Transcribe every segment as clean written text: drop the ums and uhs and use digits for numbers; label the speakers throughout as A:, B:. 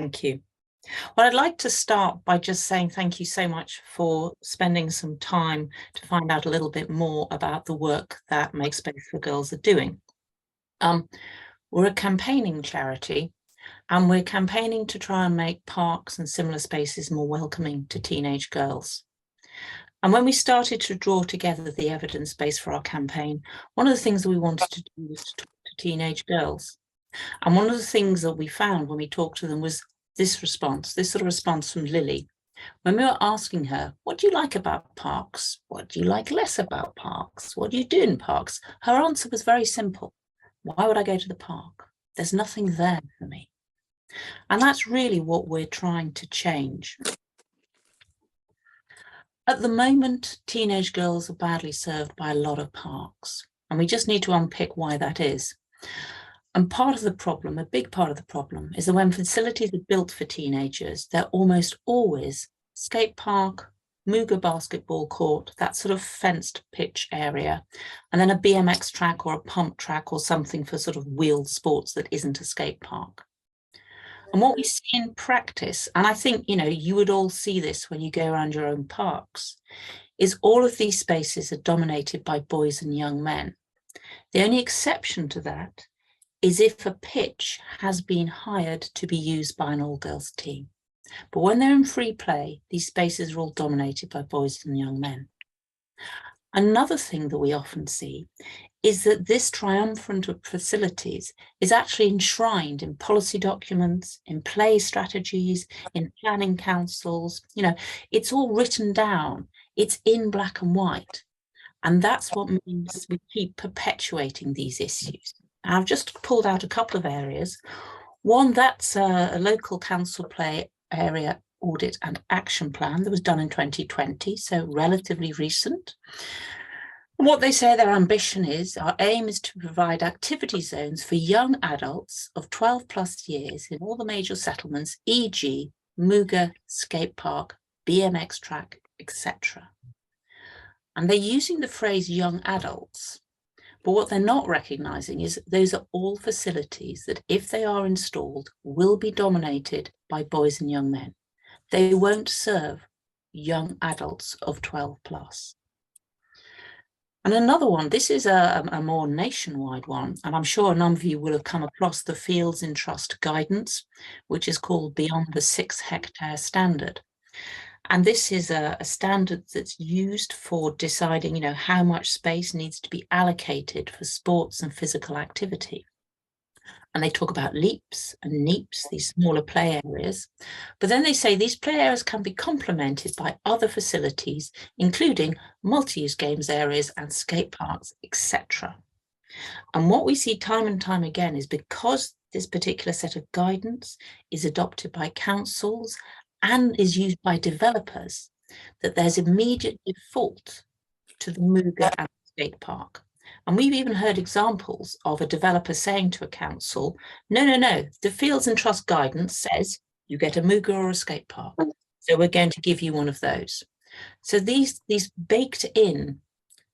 A: Thank you. Well, I'd like to start by just saying thank you so much for spending some time to find out a little bit more about the work that Make Space for Girls are doing. We're a campaigning charity, and we're campaigning to try and make parks and similar spaces more welcoming to teenage girls. And when we started to draw together the evidence base for our campaign, one of the things that we wanted to do was to talk to teenage girls. And one of the things that we found when we talked to them was this sort of response from Lily. When we were asking her, what do you like about parks? What do you like less about parks? What do you do in parks? Her answer was very simple. Why would I go to the park? There's nothing there for me. And that's really what we're trying to change. At the moment, teenage girls are badly served by a lot of parks, and we just need to unpick why that is. And part of the problem, a big part of the problem, is that when facilities are built for teenagers, they're almost always skate park, Muga basketball court, that sort of fenced pitch area, and then a BMX track or a pump track or something for sort of wheeled sports that isn't a skate park. And what we see in practice, and I think, you would all see this when you go around your own parks, is all of these spaces are dominated by boys and young men. The only exception to that is if a pitch has been hired to be used by an all-girls team. But when they're in free play, these spaces are all dominated by boys and young men. Another thing that we often see is that this triumvirate of facilities is actually enshrined in policy documents, in play strategies, in planning councils. It's all written down. It's in black and white. And that's what means we keep perpetuating these issues. I've just pulled out a couple of areas. One, that's a local council play area audit and action plan that was done in 2020, so relatively recent. And what they say their ambition is, our aim is to provide activity zones for young adults of 12 plus years in all the major settlements, e.g. Muga, skate park, BMX track, etc. And they're using the phrase young adults. But what they're not recognising is those are all facilities that, if they are installed, will be dominated by boys and young men. They won't serve young adults of 12 plus. And another one, this is a more nationwide one, and I'm sure a number of you will have come across the Fields in Trust guidance, which is called Beyond the 6 Hectare Standard. And this is a standard that's used for deciding, how much space needs to be allocated for sports and physical activity. And they talk about LEAPs and NEAPs, these smaller play areas. But then they say these play areas can be complemented by other facilities, including multi-use games areas and skate parks, etc. And what we see time and time again is because this particular set of guidance is adopted by councils and is used by developers, that there's immediate default to the Muga and skate park. And we've even heard examples of a developer saying to a council, no, the Fields and Trust guidance says you get a Muga or a skate park. So we're going to give you one of those. So these baked in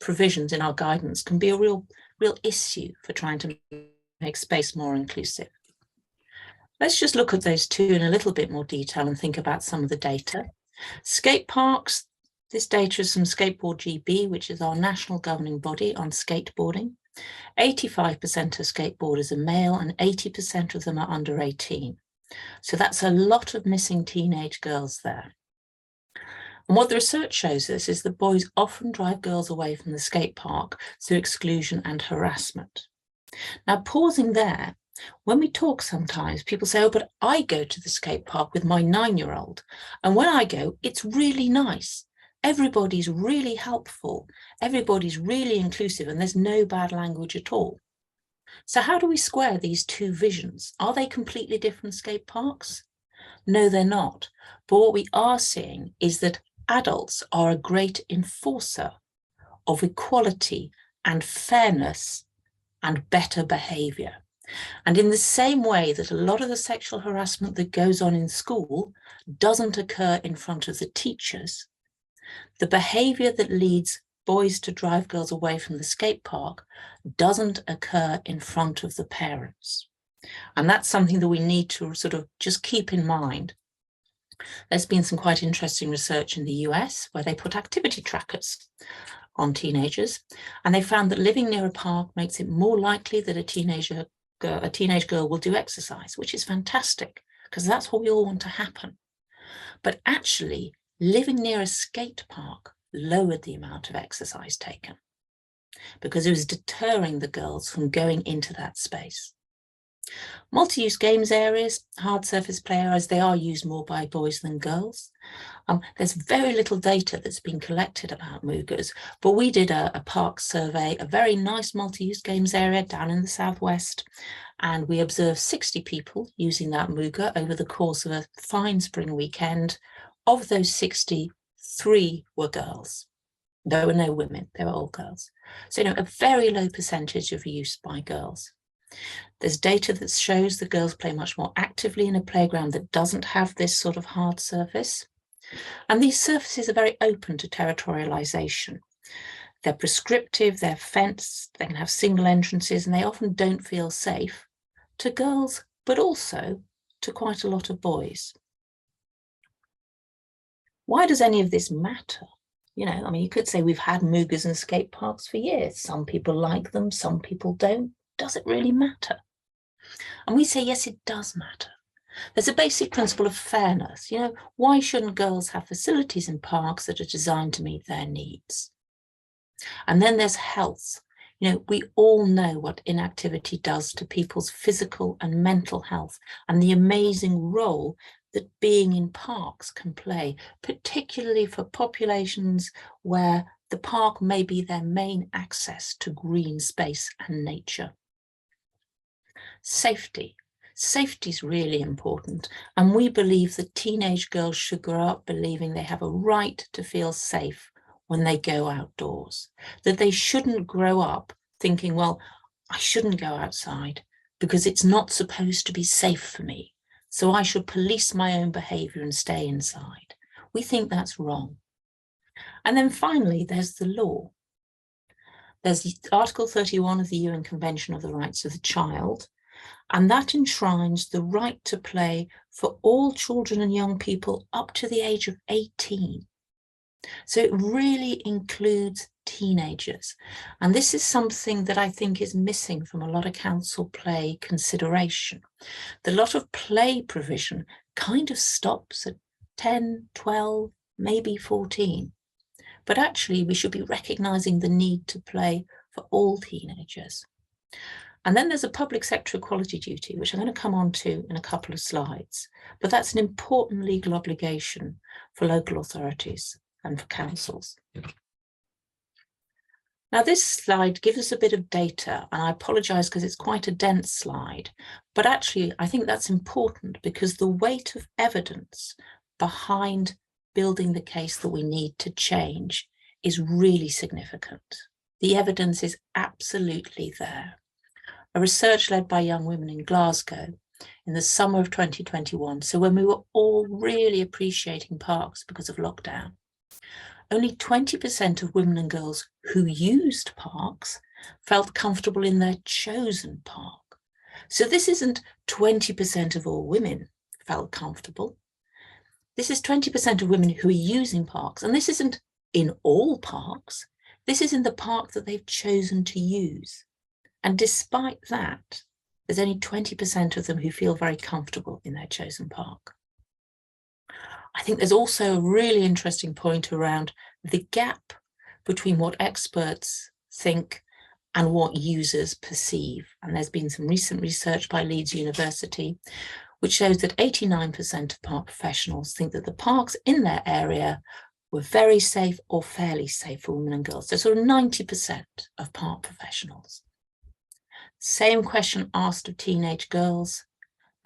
A: provisions in our guidance can be a real issue for trying to make space more inclusive. Let's just look at those two in a little bit more detail and think about some of the data. Skate parks, this data is from Skateboard GB, which is our national governing body on skateboarding. 85% of skateboarders are male and 80% of them are under 18. So that's a lot of missing teenage girls there. And what the research shows us is that boys often drive girls away from the skate park through exclusion and harassment. Now, pausing there, when we talk sometimes, people say, oh, but I go to the skate park with my 9-year-old. And when I go, it's really nice. Everybody's really helpful. Everybody's really inclusive, and there's no bad language at all. So how do we square these two visions? Are they completely different skate parks? No, they're not. But what we are seeing is that adults are a great enforcer of equality and fairness and better behaviour. And in the same way that a lot of the sexual harassment that goes on in school doesn't occur in front of the teachers, the behaviour that leads boys to drive girls away from the skate park doesn't occur in front of the parents. And that's something that we need to sort of just keep in mind. There's been some quite interesting research in the US where they put activity trackers on teenagers, and they found that living near a park makes it more likely that a teenage girl will do exercise, which is fantastic, because that's what we all want to happen. But actually, living near a skate park lowered the amount of exercise taken because it was deterring the girls from going into that space. Multi-use games areas, hard surface play areas, they are used more by boys than girls. There's very little data that's been collected about Muggers, but we did a park survey, a very nice multi-use games area down in the southwest, and we observed 60 people using that Mugger over the course of a fine spring weekend. Of those 60, 3 were girls. There were no women, they were all girls. So, a very low percentage of use by girls. There's data that shows the girls play much more actively in a playground that doesn't have this sort of hard surface. And these surfaces are very open to territorialization. They're prescriptive, they're fenced, they can have single entrances, and they often don't feel safe to girls, but also to quite a lot of boys. Why does any of this matter? You could say we've had Muggers and skate parks for years. Some people like them, some people don't. Does it really matter? And we say, yes, it does matter. There's a basic principle of fairness. Why shouldn't girls have facilities in parks that are designed to meet their needs? And then there's health. We all know what inactivity does to people's physical and mental health, and the amazing role that being in parks can play, particularly for populations where the park may be their main access to green space and nature. Safety. Safety is really important, and we believe that teenage girls should grow up believing they have a right to feel safe when they go outdoors, that they shouldn't grow up thinking, well, I shouldn't go outside because it's not supposed to be safe for me, so I should police my own behaviour and stay inside. We think that's wrong. And then finally, there's the law. There's Article 31 of the UN Convention of the Rights of the Child, and that enshrines the right to play for all children and young people up to the age of 18. So it really includes teenagers. And this is something that I think is missing from a lot of council play consideration. The lot of play provision kind of stops at 10, 12, maybe 14. But actually, we should be recognising the need to play for all teenagers. And then there's a public sector equality duty, which I'm going to come on to in a couple of slides. But that's an important legal obligation for local authorities and for councils. Now, this slide gives us a bit of data, and I apologise because it's quite a dense slide. But actually, I think that's important because the weight of evidence behind building the case that we need to change is really significant. The evidence is absolutely there. A research led by young women in Glasgow in the summer of 2021, so when we were all really appreciating parks because of lockdown, only 20% of women and girls who used parks felt comfortable in their chosen park. So this isn't 20% of all women felt comfortable. This is 20% of women who are using parks, and this isn't in all parks. This is in the park that they've chosen to use. And despite that, there's only 20% of them who feel very comfortable in their chosen park. I think there's also a really interesting point around the gap between what experts think and what users perceive. And there's been some recent research by Leeds University, which shows that 89% of park professionals think that the parks in their area were very safe or fairly safe for women and girls. So sort of 90% of park professionals. Same question asked of teenage girls,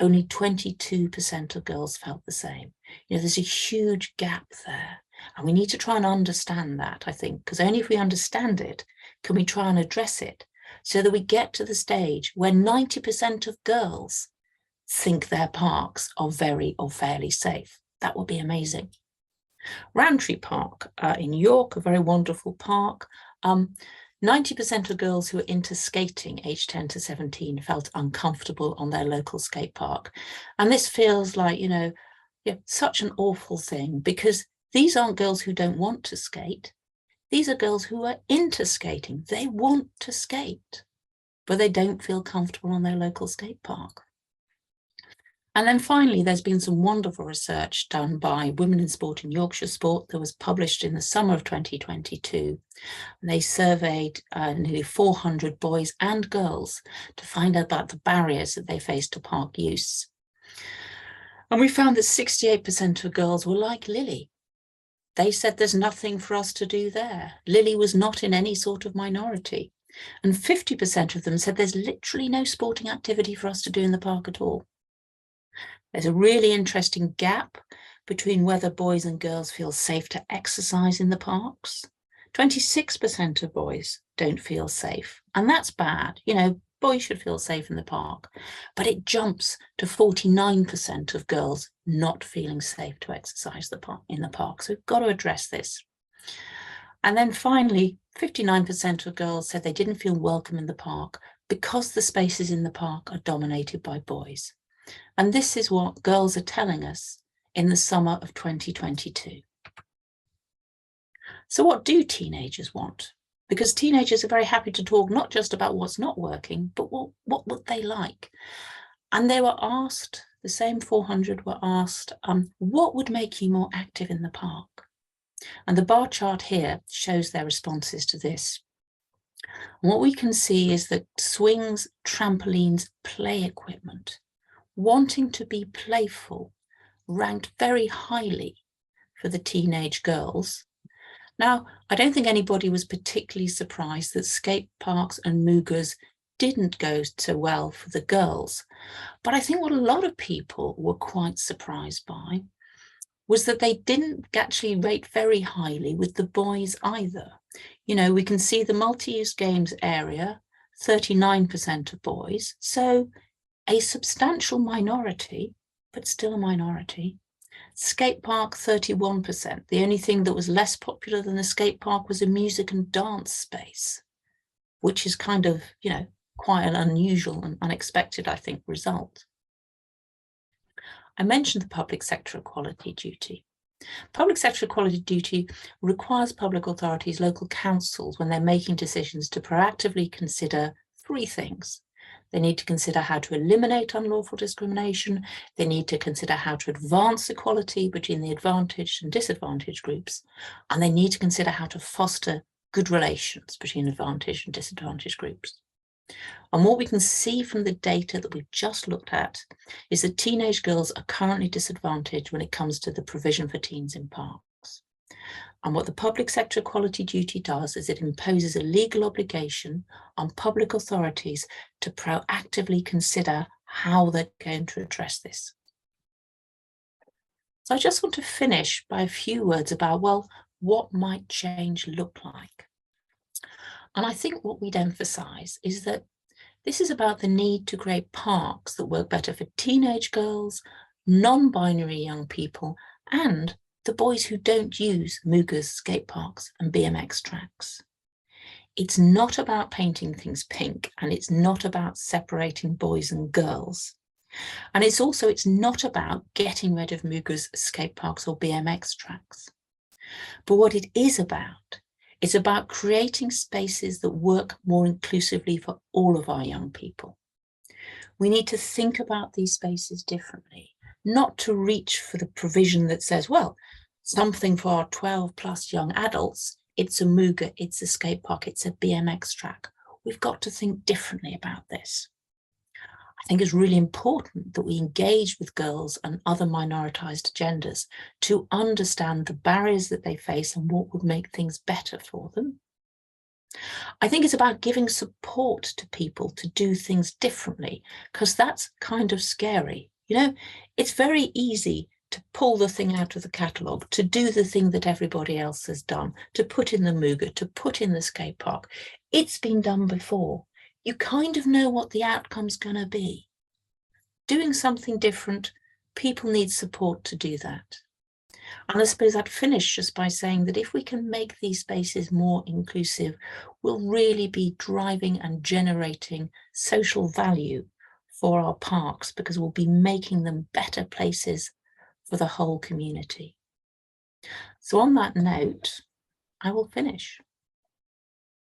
A: only 22% of girls felt the same. There's a huge gap there, and we need to try and understand that, I think, because only if we understand it can we try and address it so that we get to the stage where 90% of girls think their parks are very or fairly safe. That would be amazing. Rowntree Park in York, a very wonderful park. 90% of girls who were into skating aged 10 to 17 felt uncomfortable on their local skate park. And this feels like, such an awful thing, because these aren't girls who don't want to skate. These are girls who are into skating. They want to skate, but they don't feel comfortable on their local skate park. And then finally, there's been some wonderful research done by Women in Sport and Yorkshire Sport that was published in the summer of 2022. They surveyed nearly 400 boys and girls to find out about the barriers that they face to park use. And we found that 68% of girls were like Lily. They said there's nothing for us to do there. Lily was not in any sort of minority. And 50% of them said there's literally no sporting activity for us to do in the park at all. There's a really interesting gap between whether boys and girls feel safe to exercise in the parks. 26% of boys don't feel safe, and that's bad. Boys should feel safe in the park, but it jumps to 49% of girls not feeling safe to exercise in the park. So we've got to address this. And then finally, 59% of girls said they didn't feel welcome in the park because the spaces in the park are dominated by boys. And this is what girls are telling us in the summer of 2022. So what do teenagers want? Because teenagers are very happy to talk not just about what's not working, but what would they like? And they were asked, the same 400 were asked, what would make you more active in the park? And the bar chart here shows their responses to this. And what we can see is that swings, trampolines, play equipment, wanting to be playful, ranked very highly for the teenage girls. Now, I don't think anybody was particularly surprised that skate parks and Muggers didn't go so well for the girls. But I think what a lot of people were quite surprised by was that they didn't actually rate very highly with the boys either. We can see the multi-use games area, 39% of boys. So a substantial minority, but still a minority. Skate park, 31%. The only thing that was less popular than the skate park was a music and dance space, which is kind of, quite an unusual and unexpected, I think, result. I mentioned the public sector equality duty. Public sector equality duty requires public authorities, local councils, when they're making decisions, to proactively consider three things. They need to consider how to eliminate unlawful discrimination. They need to consider how to advance equality between the advantaged and disadvantaged groups. And they need to consider how to foster good relations between advantaged and disadvantaged groups. And what we can see from the data that we've just looked at is that teenage girls are currently disadvantaged when it comes to the provision for teens in parks. And what the public sector equality duty does is it imposes a legal obligation on public authorities to proactively consider how they're going to address this. So I just want to finish by a few words about, what might change look like? And I think what we'd emphasize is that this is about the need to create parks that work better for teenage girls, non-binary young people, and the boys who don't use Muggers, skate parks, and BMX tracks. It's not about painting things pink, and it's not about separating boys and girls. And it's not about getting rid of Muggers, skate parks, or BMX tracks. But what it is about, it's about creating spaces that work more inclusively for all of our young people. We need to think about these spaces differently, not to reach for the provision that says, something for our 12+ young adults, it's a Mugger, it's a skate park, it's a BMX track. We've got to think differently about this. I think it's really important that we engage with girls and other minoritized genders to understand the barriers that they face and what would make things better for them. I think it's about giving support to people to do things differently, because that's kind of scary. It's very easy to pull the thing out of the catalogue, to do the thing that everybody else has done, to put in the Mugger, to put in the skate park. It's been done before. You kind of know what the outcome's going to be. Doing something different, people need support to do that. And I suppose I'd finish just by saying that if we can make these spaces more inclusive, we'll really be driving and generating social value for our parks, because we'll be making them better places for the whole community. So on that note, I will finish.